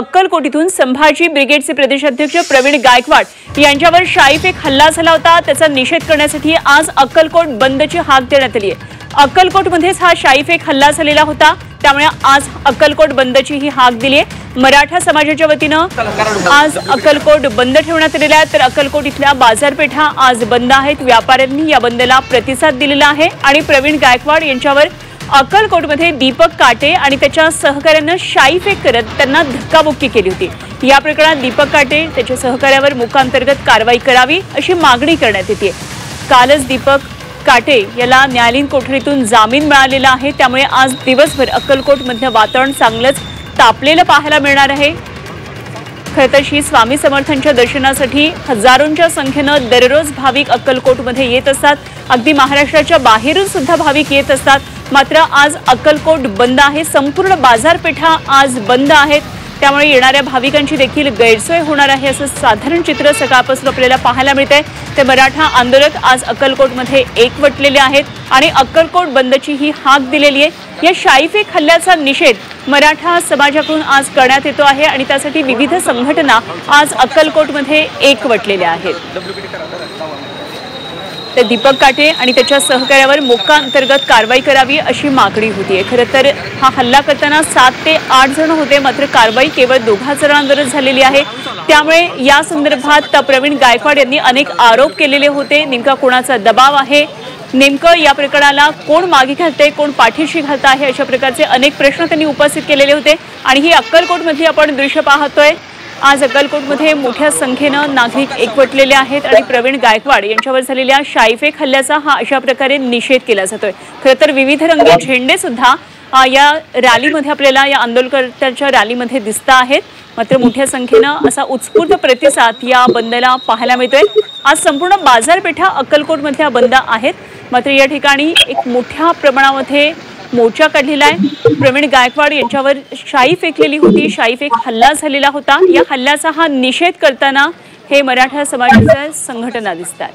अक्कलकोटीतून संभाजी ब्रिगेडचे प्रदेशाध्यक्ष प्रवीण गायकवाड यांच्यावर शाईफेक हल्ला झाला होता। त्याचा निषेध करण्यासाठी आज अक्कलकोट बंदची हाक देण्यात आली आहे। अक्कलकोटमध्येच हा शाईफेक हल्ला झालेला होता, त्यामुळे आज अक्कलकोट बंदची ही हाक दिली आहे। मराठा समाजाच्या वतीनं आज अक्कलकोट बंद ठेवण्यात आलेला आहे, तर अक्कलकोट इथल्या बाजारपेठा आज बंद आहेत। व्यापाऱ्यांनी या बंदला प्रतिसाद दिलेला आहे आणि प्रवीण गायकवाड यांच्यावर अक्कलकोटमध्ये दीपक काटे आणि त्याच्या सहकाऱ्यांना शाईफेक करत त्यांना धक्काबुक्की केली होती। या प्रकरणात दीपक काटे त्याच्या सहकाऱ्यावर मोक्काअंतर्गत कारवाई करावी अशी मागणी करण्यात येते। कालच दीपक काटे याला न्यायालयीन कोठडीतून जामीन मिळालेला आहे, त्यामुळे आज दिवसभर अक्कलकोटमधलं वातावरण चांगलंच तापलेलं पाहायला मिळणार आहे। खरंतर श्री स्वामी समर्थांच्या दर्शनासाठी हजारोंच्या संख्येनं दररोज भाविक अक्कलकोटमध्ये येत असतात। अगदी महाराष्ट्राच्या बाहेरून सुद्धा भाविक येत असतात, मात्र आज अक्कलकोट बंद आहे। संपूर्ण बाजारपेठा आज बंद आहेत, त्यामुळे येणाऱ्या भाविकांची देखील गैरसोय होणार आहे असं साधारण चित्र सकाळपासून आपल्याला पाहायला मिळतंय। ते मराठा आंदोलक आज अक्कलकोटमध्ये एकवटलेले आहेत आणि अक्कलकोट बंदची ही हाक दिलेली आहे। या शाईफेक हल्ल्याचा निषेध मराठा समाजाकडून आज करण्यात येतो आहे आणि त्यासाठी विविध संघटना आज अक्कलकोटमध्ये एकवटलेल्या आहेत। तर दीपक काटे आणि त्याच्या सहकार्यावर मोक्काअंतर्गत कारवाई करावी अशी मागणी होतीये। खरं तर हा हल्ला करताना 7 ते 8 जण होते, मात्र कारवाई केवळ 2 जणांवरच झालेली आहे। त्यामुळे या संदर्भात प्रवीण गायकवाड यांनी अनेक आरोप केलेले होते। नेमका कोणाचा दबाव आहे, नेमकं या प्रकरणाला कोण मागे घालते, कोण पाठीशी घालत आहे, अशा प्रकारचे अनेक प्रश्न त्यांनी उपस्थित केलेले होते। आणि ही अक्कलकोटमधली आपण दृश्य पाहतोय। आज अक्कलकोटमध्ये मोठ्या संख्येनं नागरिक एकवटलेले आहेत आणि प्रवीण गायकवाड यांच्यावर झालेल्या शाईफेक हल्ल्याचा हा अशा प्रकारे निषेध केला जातोय। खरं तर विविध रंगी झेंडे सुद्धा या रॅलीमध्ये आपल्याला या आंदोलनकर्त्यांच्या रॅलीमध्ये दिसत आहेत, मात्र मोठ्या संख्येनं असा उत्स्फूर्त प्रतिसाद या बंदला पाहायला मिळतोय। आज संपूर्ण बाजारपेठा अक्कलकोटमधल्या बंद आहेत, मात्र या ठिकाणी एक मोठ्या प्रमाणामध्ये मोर्चा काढलेला आहे। प्रवीण गायकवाड यांच्यावर शाई फेकलेली होती, शाईफेक हल्ला झालेला होता। या हल्ल्याचा हा निषेध करताना हे मराठा समाजाच्या संघटना दिसतात।